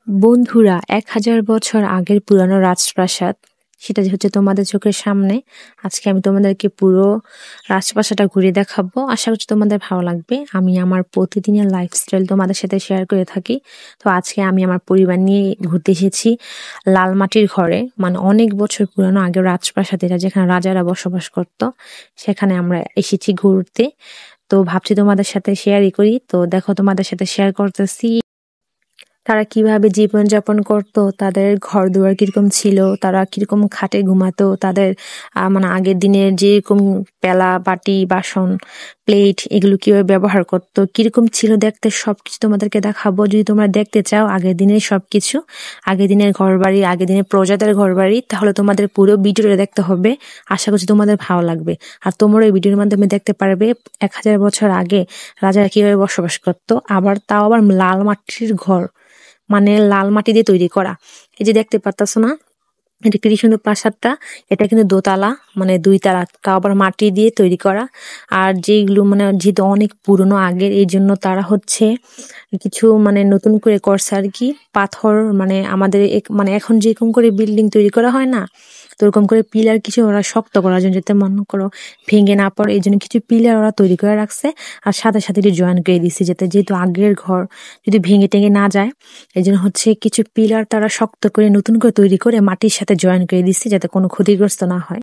বন্ধুরা, ১,০০০ বছর আগের পুরানো রাজপ্রাসাদ, সেটা যে হচ্ছে তোমাদের চোখের সামনে। আজকে আমি তোমাদেরকে পুরো রাজপ্রাসাদটা ঘুরে দেখাবো। আশা করছি তোমাদের ভালো লাগবে। আমি আমার প্রতিদিনের লাইফস্টাইল তোমাদের সাথে শেয়ার করে থাকি। তো আজকে আমি আমার পরিবার নিয়ে ঘুরতে এসেছি লাল মাটির ঘরে, মানে অনেক বছর পুরানো আগের রাজপ্রাসাদ, এটা যেখানে রাজারা বসবাস করত। সেখানে আমরা এসেছি ঘুরতে। তো ভাবছি তোমাদের সাথে শেয়ারই করি। তো দেখো, তোমাদের সাথে শেয়ার করতেছি তারা কিভাবে জীবনযাপন করত, তাদের ঘরদুয়ার কিরকম ছিল, তারা কিরকম খাটে ঘুমাতো, তাদের মানে আগের দিনের যেরকম পেলা বাটি বাসন প্লেট এগুলো কিভাবে ব্যবহার করতো, কিরকম ছিল দেখতে, সবকিছু তোমাদেরকে দেখাবো। যদি তোমরা দেখতে চাও আগের দিনের সবকিছু, আগের দিনের ঘরবাড়ি, আগের দিনের প্রজাদের ঘরবাড়ি, তাহলে তোমাদের পুরো ভিডিওটা দেখতে হবে। আশা করছি তোমাদের ভালো লাগবে। আর তোমরা এই ভিডিওর মাধ্যমে দেখতে পারবে ১,০০০ বছর আগে রাজারা কিভাবে বসবাস করতো, তাও আবার লাল মাটির ঘর, মানে লাল মাটি দিয়ে তৈরি করা। এই যে দেখতে পারতাছো না, এটা কি সুন্দর প্রাসাদটা। এটা কিন্তু দোতলা, মানে ২ তালা, তাও আবার মাটি দিয়ে তৈরি করা। আর যেগুলো মানে যেহেতু অনেক পুরনো আগের, এই জন্য তারা হচ্ছে কিছু মানে নতুন করে করছে আর কি। পাথর মানে আমাদের মানে এখন যেরকম করে বিল্ডিং তৈরি করা হয় না, তো ওরকম করে পিলার কিছু ওরা শক্ত করার জন্য, যাতে মনে করো ভেঙে না পড়ে, এই জন্য কিছু পিলার ওরা তৈরি করে রাখছে। আর সাথে সাথে এটি জয়েন করে দিচ্ছে, যাতে যেহেতু আগের ঘর যদি ভেঙে টেঙে না যায়, এই জন্য হচ্ছে কিছু পিলার তারা শক্ত করে নতুন করে তৈরি করে মাটির সাথে জয়েন করে দিচ্ছে, যাতে কোনো ক্ষতিগ্রস্ত না হয়।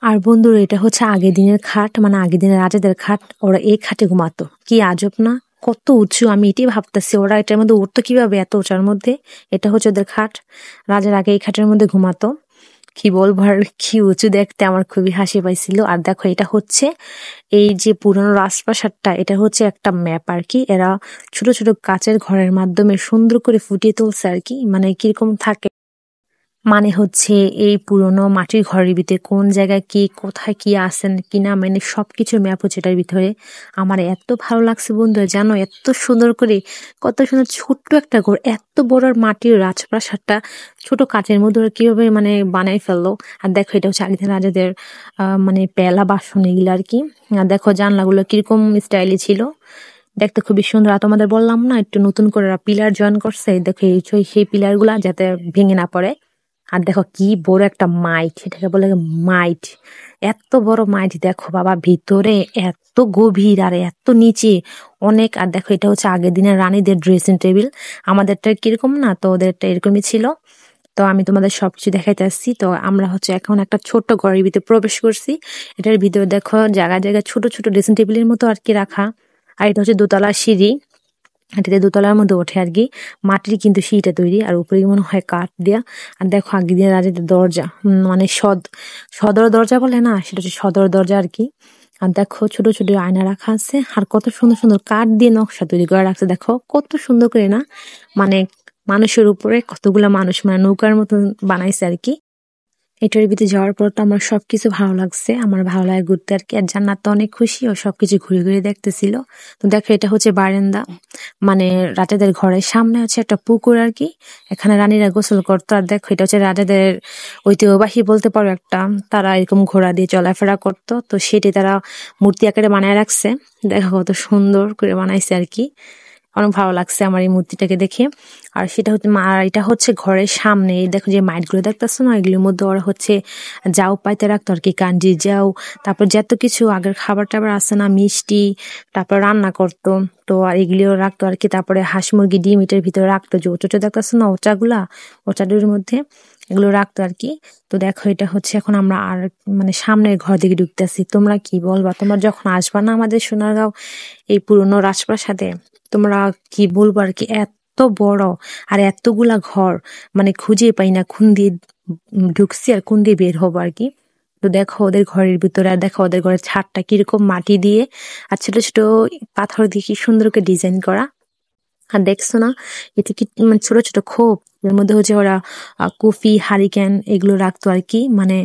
আর বন্ধুরা, এটা হচ্ছে আগের দিনের খাট, মানে আগের দিনের রাজাদের খাট। ওরা এই খাটে ঘুমাতো, কি আজব না, কত উঁচু। আমি এটাই ভাবতেছি, ওরা এটার মধ্যে উঠতো কিভাবে এত উঁচার মধ্যে। এটা হচ্ছে ওদের খাট। রাজার আগে এই খাটের মধ্যে ঘুমাতো। কি বলবো আর, কি উঁচু দেখতে, আমার খুবই হাসি পাইছিল। আর দেখো, এটা হচ্ছে এই যে পুরনো রাজপ্রাসাদটা, এটা হচ্ছে একটা ম্যাপ আর কি। এরা ছোট ছোট কাচের ঘরের মাধ্যমে সুন্দর করে ফুটিয়ে তুলছে আর কি, মানে কিরকম থাকে, মানে হচ্ছে এই পুরোনো মাটির ঘরের ভিতরে কোন জায়গায় কি, কোথায় কি আছেন কিনা, মানে সবকিছু ম্যাপ হচ্ছে এটার ভিতরে। আমার এত ভালো লাগছে বন্ধুরা, জানো, এত সুন্দর করে, কত সুন্দর ছোট্ট একটা ঘর, এত বড় মাটির রাজপ্রাসাদটা ছোট কাচের মধ্যে ওরা কিভাবে মানে বানাই ফেললো। আর দেখো, এটা হচ্ছে আগের রাজাদের মানে পেলা বাসন এগুলো আর কি। আর দেখো জানলাগুলো কিরকম স্টাইলি ছিল, দেখতে খুবই সুন্দর। আর তোমাদের বললাম না, একটু নতুন করে পিলার জয়েন করছে, দেখো সেই পিলার গুলা যাতে ভেঙে না পড়ে। আর দেখো কি বড় একটা মাইট, এটাকে বলে মাইট। এত বড় মাইট, দেখো বাবা, ভিতরে এত গভীর আর এত নিচে অনেক। আর দেখো, এটা হচ্ছে আগের দিনের রানীদের ড্রেসিং টেবিল। আমাদেরটা কিরকম না, তো ওদেরটা এরকমই ছিল। তো আমি তোমাদের সবকিছু দেখাইতে আসছি। তো আমরা হচ্ছে এখন একটা ছোট্ট ঘরের ভিতরে প্রবেশ করছি। এটার ভিতরে দেখো জায়গায় জায়গায় ছোট ছোট ড্রেসিং টেবিলের মতো আর কি রাখা। আর এটা হচ্ছে দোতলা সিঁড়ি, এটাতে দোতলার মধ্যে ওঠে আর কি। মাটির কিন্তু সিঁড়িটা তৈরি, আর উপরে মনে হয় কাঠ দেয়া। আর দেখো আগের দিনের রাজাদের দরজা, মানে সদর দরজা বলে না, সেটা হচ্ছে সদর দরজা আর কি। আর দেখো ছোট ছোট আয়না রাখা আছে, আর কত সুন্দর সুন্দর কাঠ দিয়ে নকশা তৈরি করে রাখছে, দেখো কত সুন্দর করে না, মানে মানুষের উপরে কতগুলা মানুষ মানে নৌকার মতন বানাইছে আর কি। এটার ভিতরে যাওয়ার পর তো আমার সবকিছু ভালো লাগছে, আমার ভালো লাগে ঘুরতে আর কি। আর জান্নাত তো অনেক খুশি, ও সবকিছু ঘুরে ঘুরে দেখতেছিল। তো দেখো, এটা হচ্ছে বারান্দা, মানে রাজাদের ঘরের সামনে হচ্ছে একটা পুকুর আর কি। এখানে রানীরা গোসল করতো। আর দেখো, এটা হচ্ছে রাজাদের ঐতিহ্যবাহী বলতে পারো একটা, তারা এরকম ঘোড়া দিয়ে চলাফেরা করতো, তো সেটি তারা মূর্তি আকারে বানায় রাখছে। দেখো কত সুন্দর করে বানাইছে আর কি। অনেক ভালো লাগছে আমার এই মূর্তিটাকে দেখে। আর সেটা হচ্ছে আর এটা হচ্ছে ঘরের সামনে, এই দেখো যে মাইট গুলো দেখতেছো না, এগুলোর মধ্যে ওরা হচ্ছে যাও পাইতে রাখতো আর কি, কাঞ্জি যাও, তারপর যত কিছু আগের খাবার টাবার আছে না, মিষ্টি, তারপর রান্না করতো। তো আর এগুলিও রাখতো আর কি। তারপরে হাঁস মুরগি ডিম এটার ভিতরে রাখতো, যে ওটা দেখতেছো না, ওটাগুলা, ওটার মধ্যে এগুলো রাখতো আর কি। তো দেখো, এটা হচ্ছে এখন আমরা আর মানে সামনের ঘর দিকে ঢুকতেছি। তোমরা কি বলবা, তোমরা যখন আসবা না আমাদের সোনারগাঁও এই পুরনো রাজপ্রাসাদে, তোমরা কি বলবো আর কি, এত বড় আর এতগুলা ঘর, মানে খুঁজে পাই না কোন দিয়ে ঢুকছি আর কোন দিয়ে বের হবো আর কি। তো দেখো ওদের ঘরের ভিতরে, আর দেখো ওদের ঘরের ছাদটা কিরকম মাটি দিয়ে আর ছোট ছোট পাথর দিয়ে কি সুন্দর করে ডিজাইন করা। আর দেখছো না, এতে কি মানে ছোট ছোট খোপ, এর মধ্যে হচ্ছে ওরা কফি হারিকেন এগুলো রাখতো আর কি। মানে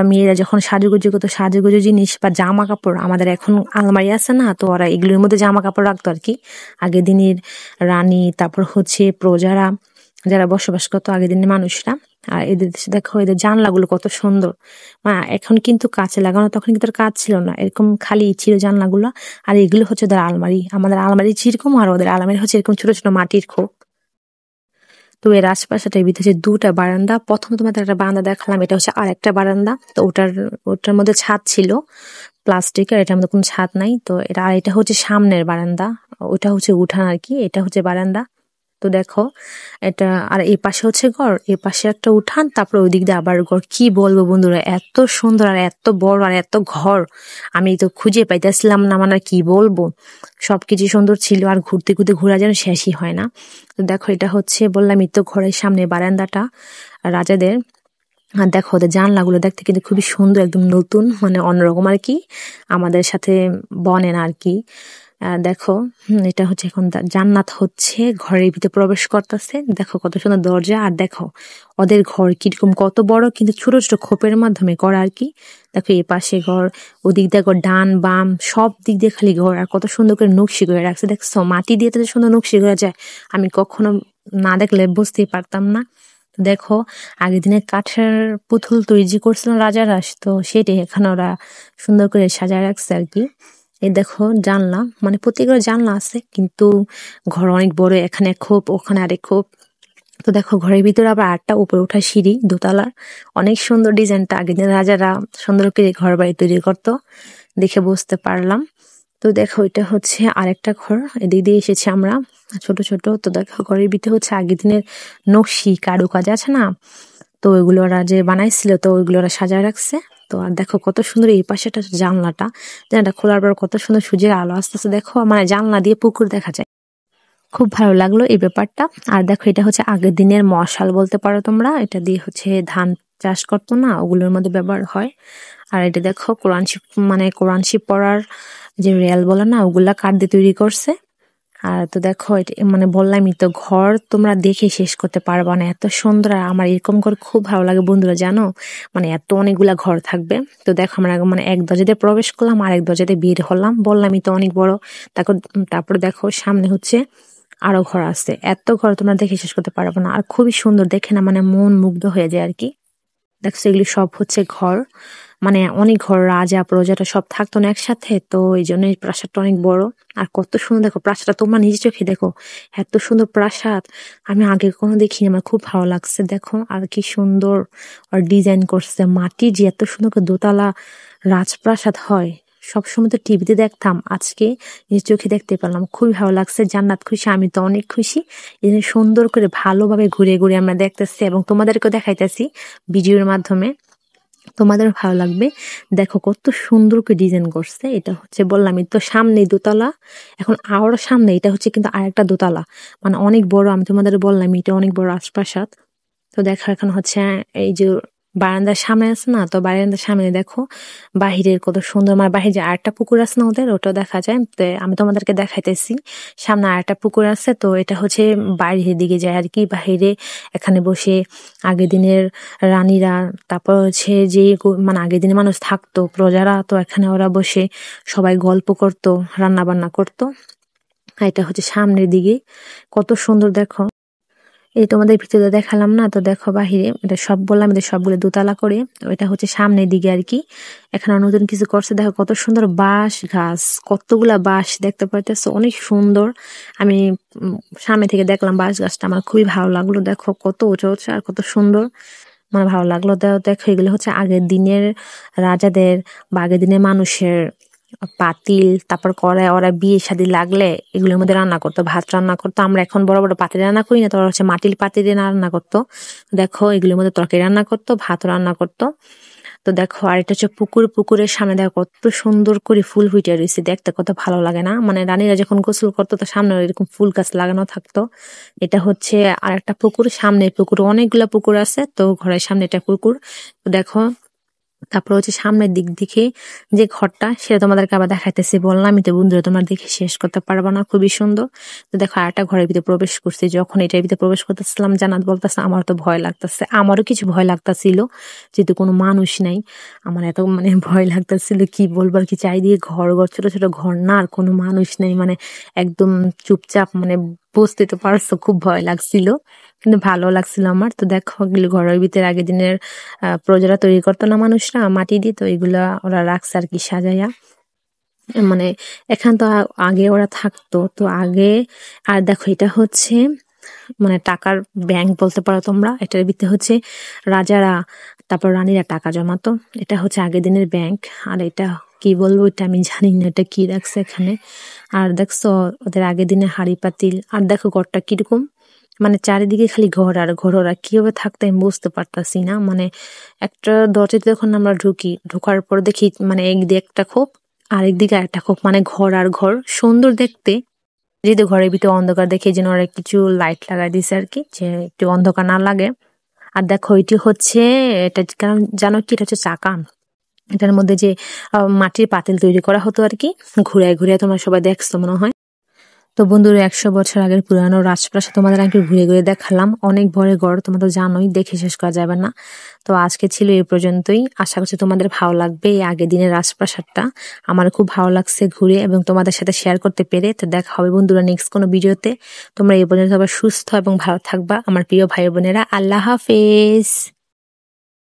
মেয়েরা যখন সাজুগুজু করতো, সাজুগুজু জিনিস বা জামা কাপড়, আমাদের এখন আলমারি আছে না, তো ওরা এগুলোর মধ্যে জামা কাপড় রাখতো আর কি। আগের দিনের রানী, তারপর হচ্ছে প্রজারা, যারা বসবাস করতো আগের দিনের মানুষরা। আর এদের দেখো, এদের জানলাগুলো কত সুন্দর। এখন কিন্তু কাঁচে লাগানো, তখন কিন্তু আর কাঁচ ছিল না, এরকম খালি ছিল জানলাগুলো। আর এগুলো হচ্ছে ওদের আলমারি, আমাদের আলমারি যেরকম, আর ওদের আলমারি হচ্ছে এরকম ছোট ছোট মাটির খোপ। তো এই রাজপ্রাসাদের ভিতরে দুটা বারান্দা, প্রথমে তোমাদের একটা বারান্দা দেখালাম, এটা হচ্ছে আরেকটা বারান্দা। তো ওটার মধ্যে ছাদ ছিল প্লাস্টিকের, এটার মধ্যে কোনো ছাদ নাই। তো এটা হচ্ছে সামনের বারান্দা, ওটা হচ্ছে উঠান আর কি, এটা হচ্ছে বারান্দা। তো দেখো এটা, আর এই পাশে হচ্ছে ঘর, এই পাশে একটা উঠান, তারপর ওই দিক দিয়ে আবার ঘর। কি বলবো বন্ধুরা, এত সুন্দর আর এত বড় আর এত ঘর আমি তো খুঁজে পাইতেছিলাম না, মানে আর কি বলবো। সবকিছু সুন্দর ছিল, আর ঘুরতে ঘুরতে ঘোরা যেন শেষই হয় না। তো দেখো এটা হচ্ছে বললামই তো, ঘরের সামনে বারান্দাটা রাজাদের। আর দেখো ওদের জানলাগুলো দেখতে কিন্তু খুবই সুন্দর, একদম নতুন, মানে অন্যরকম আর কি, আমাদের সাথে বনে না আর কি। দেখো এটা হচ্ছে এখন জান্নাত হচ্ছে ঘরের ভিতরে প্রবেশ করতেছে। দেখো কত সুন্দর দরজা, আর দেখো ওদের ঘর কিরকম কত বড়, কিন্তু ছোট ছোট খোপের মাধ্যমে করা আর কি। দেখো এই পাশে ঘর, ওদিক দেখো ডান বাম সব দিক দিয়ে খালি ঘর, আর কত সুন্দর করে নকশি করে রাখছে। দেখছো মাটি দিয়ে তো সুন্দর নকশি করা যায়, আমি কখনো না দেখলে বুঝতেই পারতাম না। দেখো আগের দিনে কাঠের পুতুল তৈরি যে করছিল রাজারা, তো সেটাই এখানে ওরা সুন্দর করে সাজায় রাখছে আর কি। এই দেখো জানলা, মানে প্রত্যেকের জানলা আছে, কিন্তু ঘর অনেক বড়, এখানে এক খোপ ওখানে আরেক খোপ। তো দেখো ঘরের ভিতরে আবার আটটা উপরে ওঠা সিঁড়ি দোতলার, অনেক সুন্দর ডিজাইনটা। আগের দিনে রাজারা সুন্দর করে ঘর বাড়ি তৈরি করতো, দেখে বুঝতে পারলাম। তো দেখো এটা হচ্ছে আরেকটা ঘর, এদিক দিয়ে এসেছি আমরা ছোট ছোট। তো দেখো ঘরের ভিতরে হচ্ছে আগের দিনের নকশি কারুকাজ আছে না, তো ওইগুলো ওরা যে বানাইছিল, তো ওইগুলো ওরা সাজায় রাখছে। তো আর দেখো কত সুন্দর এই পাশে একটা জানলাটা খোলার পর কত সুন্দর সূর্যের আলো আসতেছে। দেখো মানে জানলা দিয়ে পুকুর দেখা যায়, খুব ভালো লাগলো এই ব্যাপারটা। আর দেখো এটা হচ্ছে আগের দিনের মশাল বলতে পারো তোমরা, এটা দিয়ে হচ্ছে ধান চাষ করতো না, ওগুলোর মধ্যে ব্যবহার হয়। আর এটা দেখো কোরআন শিব পড়ার যে রেল বলে না, ওগুলা কাঠ দিয়ে তৈরি করছে। আর তো দেখো এটা মানে বললামই তো, ঘর তোমরা দেখে শেষ করতে পারবা না, এত সুন্দর। আর আমার এরকম করে খুব ভালো লাগে বন্ধুরা, জানো, মানে এত অনেকগুলা ঘর থাকবে। তো দেখো আমরা মানে এক দরজাতে প্রবেশ করলাম, আর এক দরজাতে বের হলাম, বললামই তো অনেক বড়। তারপর তারপরে দেখো সামনে হচ্ছে আরো ঘর আছে, এত ঘর তোমরা দেখে শেষ করতে পারবে না, আর খুবই সুন্দর দেখে না, মানে মন মুগ্ধ হয়ে যায় আর কি। দেখছো এগুলি সব হচ্ছে ঘর, মানে অনেক ঘর, রাজা প্রজাটা সব থাকতো না একসাথে, তো এই জন্য এই প্রাসাদটা অনেক বড়। আর কত সুন্দর দেখো প্রাসাদটা, তোমরা নিজে চোখে দেখো, এত সুন্দর প্রাসাদ আমি আগে কখনো দেখিনি, আমার খুব ভালো লাগছে। দেখো আর কি সুন্দর আর ডিজাইন করছে, মাটি যে এত সুন্দর করে দোতলা রাজপ্রাসাদ হয়, সবসময় তো টিভিতে দেখতাম, আজকে নিজের চোখে দেখতে পেলাম, খুবই ভালো লাগছে। জান্নাত খুশি, আমি তো অনেক খুশি। এই জন্য সুন্দর করে ভালোভাবে ঘুরে ঘুরে আমরা দেখতেছি এবং তোমাদেরকেও দেখাইতেছি ভিডিওর মাধ্যমে, তোমাদের ভালো লাগবে। দেখো কত সুন্দর করে ডিজাইন করছে, এটা হচ্ছে বললামই তো সামনে দোতলা, এখন আরো সামনে এটা হচ্ছে কিন্তু আরেকটা দোতলা, মানে অনেক বড়। আমি তোমাদের বললাম এটা অনেক বড় রাজপ্রাসাদ। তো দেখো এখন হচ্ছে এই যে বারান্দার সামনে আছে না, তো বারান্দার সামনে দেখো বাহিরের কত সুন্দর, মানে বাহিরে যে আরেকটা পুকুর আছে না ওদের, ওটা দেখা যায়। তো আমি তোমাদেরকে দেখাইতেছি, সামনে আরেকটা পুকুর আছে, তো এটা হচ্ছে বাইরের দিকে যায় আর কি। বাহিরে এখানে বসে আগের দিনের রানীরা, তারপর হচ্ছে যে মানে আগের দিনে মানুষ থাকতো প্রজারা, তো এখানে ওরা বসে সবাই গল্প করতো, রান্না বান্না করতো। আর এটা হচ্ছে সামনের দিকে, কত সুন্দর দেখো। এই তোমাদের ভিতরে দেখালাম না, তো দেখো বাহিরে এটা সব বললাম, এটা সবগুলো দোতলা করে। তো এটা হচ্ছে সামনের দিকে আর কি, এখানে নতুন কিছু করছে। দেখো কত সুন্দর বাঁশ গাছ, কতগুলা বাঁশ দেখতে পাইতেছো, অনেক সুন্দর। আমি সামনে থেকে দেখলাম বাঁশ গাছটা, আমার খুবই ভালো লাগলো। দেখো কত উঁচু উঁচু আর কত সুন্দর, মানে ভালো লাগলো। দেখো এগুলো হচ্ছে আগের দিনের রাজাদের বা আগের দিনের মানুষের পাতিল, তারপর কড়াই, ওরা বিয়ে শাদী লাগলে এগুলোর মধ্যে রান্না করতো, ভাত রান্না করতো। আমরা এখন বড় বড় পাতিলে রান্না করি না, তো ওরা হচ্ছে মাটির পাতিলে রান্না করতো। দেখো এগুলোর মধ্যে তরকারি রান্না করতো, ভাত রান্না করতো। তো দেখো আর এটা হচ্ছে পুকুর, পুকুরের সামনে দেখো কত সুন্দর করে ফুল ফুটে রয়েছে, দেখতে কত ভালো লাগে না, মানে রানীরা যখন গোসল করতো তো সামনে এরকম ফুল গাছ লাগানো থাকতো। এটা হচ্ছে আর একটা পুকুর, সামনে পুকুর, অনেকগুলা পুকুর আছে, তো ঘরের সামনে এটা পুকুর। তো দেখো তারপর হচ্ছে সামনের দিক দিকে যে ঘরটা, সেটা তোমাদেরকে আবার দেখাইতেছি, বললামই তো বন্ধুরা তোমরা দেখে শেষ করতে পারবা না, খুবই সুন্দর। তো দেখো আরেকটা ঘরের ভিতরে প্রবেশ করছি, যখন এটার ভিতরে প্রবেশ করতেছিলাম জান্নাত বলতেছে আমার তো ভয় লাগতেছে, আমারও কিছু ভয় লাগতেছিল, যেহেতু কোনো মানুষ নাই, আমার এত মানে ভয় লাগতেছিল, কি বলবো আর কি। চারিদিকে ঘর ঘর, ছোট ছোট ঘর না, আর কোনো মানুষ নেই, মানে একদম চুপচাপ, মানে বুঝতে তো পারছো, খুব ভয় লাগছিল কিন্তু ভালো লাগছিল আমার। তো দেখো এগুলো ঘরের ভিতরে আগের দিনের প্রজারা তৈরি করতো না মানুষরা, মাটি দিত, এগুলা ওরা রাখছে আর কি সাজাইয়া, মানে এখান তো আগে ওরা থাকতো, তো আগে। আর দেখো এটা হচ্ছে মানে টাকার ব্যাংক বলতে পারো তোমরা। এটার ভিতরে হচ্ছে রাজারা তারপর রানীরা টাকা জমাতো। এটা হচ্ছে আগের দিনের ব্যাংক। আর এটা কি বলবো, এটা আমি জানি না এটা কি রাখছে এখানে। আর দেখছো ওদের আগের দিনে হাঁড়ি পাতিল। আর দেখো ঘরটা কিরকম, মানে চারিদিকে খালি ঘর আর ঘর। ওরা কিভাবে থাকতে আমি বুঝতে পারতাছি না। মানে একটা দরজাতে যখন আমরা ঢোকার পর দেখি মানে একদিকে একটা খোপ আর একদিকে একটা খোপ, মানে ঘর আর ঘর, সুন্দর দেখতে। যেহেতু ঘরের ভিতরে অন্ধকার দেখে যেন ওরা কিছু লাইট লাগাই দিছে আর কি, যে একটু অন্ধকার না লাগে। আর দেখো এটি হচ্ছে, এটা কারণ জানো কি, এটা হচ্ছে চাকা। এটার মধ্যে যে মাটির পাতিল তৈরি করা হতো আর কি, ঘুরায় ঘুরায়। তোমরা সবাই দেখছো মনে হয়। তো বন্ধুরা 100 বছর আগের পুরানো রাজপ্রাসাদ তোমাদের আগে ঘুরে ঘুরে দেখালাম। অনেক বড় ঘর, তোমরা তো জানোই, দেখে শেষ করা যাবে না। তো আজকে ছিল এই পর্যন্তই। আশা করছি তোমাদের ভালো লাগবে এই আগের দিনের রাজপ্রাসাদটা। আমার খুব ভালো লাগছে ঘুরে এবং তোমাদের সাথে শেয়ার করতে পেরে। তো দেখা হবে বন্ধুরা নেক্সট কোনো ভিডিওতে। তোমরা এই পর্যন্ত আবার সুস্থ এবং ভালো থাকবা আমার প্রিয় ভাই বোনেরা। আল্লাহ হাফেজ।